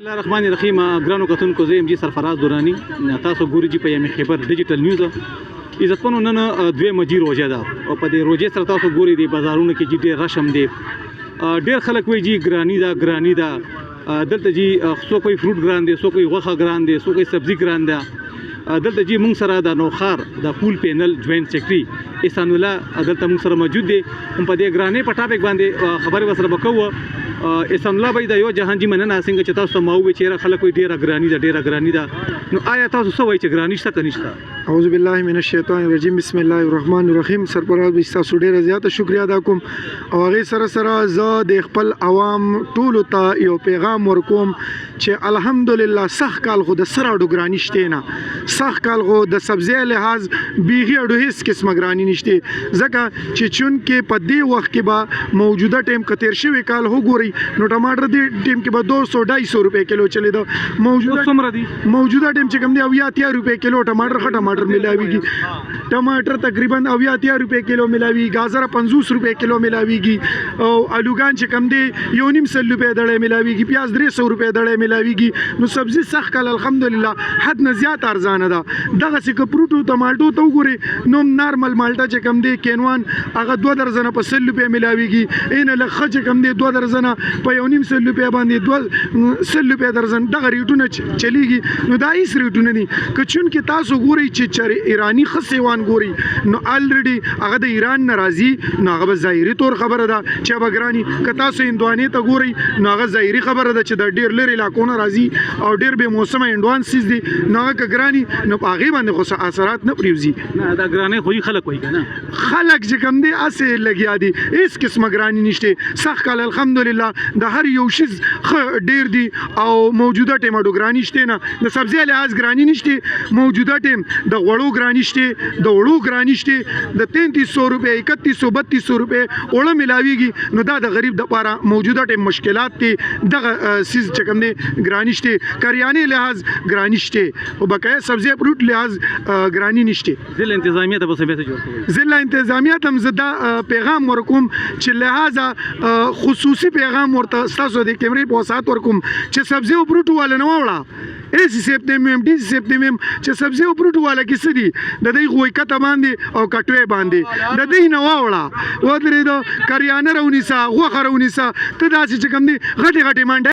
الله الرحمن الرحیم ګرانو کتونکو زه یم جی سرفراز دورانی تاسو ګورئ جی په یم خبر ډیجیټل نیوز عزتمنو نن دوه مجی روزه ده او په دې روزه سره تاسو ګورئ د بازارونو کې جی ډېر رشم دی ډېر خلک وایي جی ګرانی ده دلته جی څوک وایي فروټ ګران دی څوک وایي غوښه ګران دی څوک وایي سبزي ګران ده دلته جی موږ سره د نوخار د پول پینل جوائنٹ سیکرټري احسان الله دلته موږ سره موجود دی هم په دې ګرانې په ټاپک باندې خبرې وسره وکړو احسان الله بھائی د یو جهان جی مننه څنګه چې تاسو مو وی چیرې خلک وي ډیره ګرانی ده نو آیا تاسو څه وایي چې ګرانی شته که نشته؟ اعوذ بالله من الشیطان الرجیم بسم الله الرحمن الرحیم. سرپرست به تاسو ډیره زیاته شکریا ادا کوم او هغه سره زه د خپل عوام ټولو ته یو پیغام ورکوم چې الحمدلله سخت کال خو د سره ډو ګرانی شته نه سخت کال خو د سبزی لحاظ بیغي اډو هیڅ قسمه ګرانی نشته ځکه چې چون کې په دې وخت کې به موجوده ټیم کتیر شوی کال هو ګوري نو ټماټر دې ټیم کې به 200-250 روپے کیلو چلی دا موجوده ټیم چې کوم دی 80 روپے کیلو ټماټر ملاویږي ټماټر تقریبا 80 روپے کیلو ملاویږي گازر 50 روپے کیلو ملاویږي او الوګان چې کوم دی 1.5 روپے دړې ملاویږي پیاز 300 روپے دړې ملاویږي نو سبزی سخت کال الحمدلله حد نه زیات ارزانه ده دغه څه پروټو ټماټو ته وګوري نو نارمل مالټا چې کوم دی کینوان هغه 2 درجن په 100 روپے ملاویږي ان لخه چې کوم دی 2 درجن په 1.5 روپے باندې 200 روپے درجن دغه ریټونه چلیږي نو دا هیڅ ریټونه دي که چون کې تاسو ګورئ چې ایرانی خسیوان ګوري نو الریډي هغه د ایران ناراضي نو هغه ظاهري تور خبره ده چې بګرانی که تاسو هندواني ته ګورئ نو هغه ظاهري خبره ده چې د ډیر لري علاقو راځي او ډیر به موسمه هندوان سیز دي نو هغه ګرانی نو هغه باندې خو اثرات نه پریوزي نه دا ګرانی خو خلک وایي کنه خلک چې کوم دي اسه لګیا دي هیڅ قسمه ګرانی نشته سخت کال الحمدلله د هر یو شیز ډیر دی او موجوده ټیماټو ګرانی شته نه د سبزی لحاظ ګرانی نشته موجوده ټیم د غوړو ګرانی شته د وړو ګرانی شته د 3300 روپے 3132 روپے وړه ملاویږي نو دا د غریب د لپاره موجوده ټیم مشکلات دي دغه سیز چې کوم دی ګرانی شته کریانه لحاظ ګرانی شته او بقایا سبزی فروټ لحاظ ګرانی نشته ضلع انتظامیه ته په میسج ورکوي ضلع انتظامیه ته زدا پیغام ورکوم چې لہذا خصوصي پیغام ورته تاسو د کیمرې په وسات ورکوم چې سبزی او فروټ والا نه وړه ایسی سپتمبر ډي سپتمبر چې سبزی او فروټ والا کې سدي د دې غوي کته باندې او کټوي باندې د دې نه وړه و درې د کریانه رونیسا غوخه رونیسا ته داسې چې کوم دي غټي منډه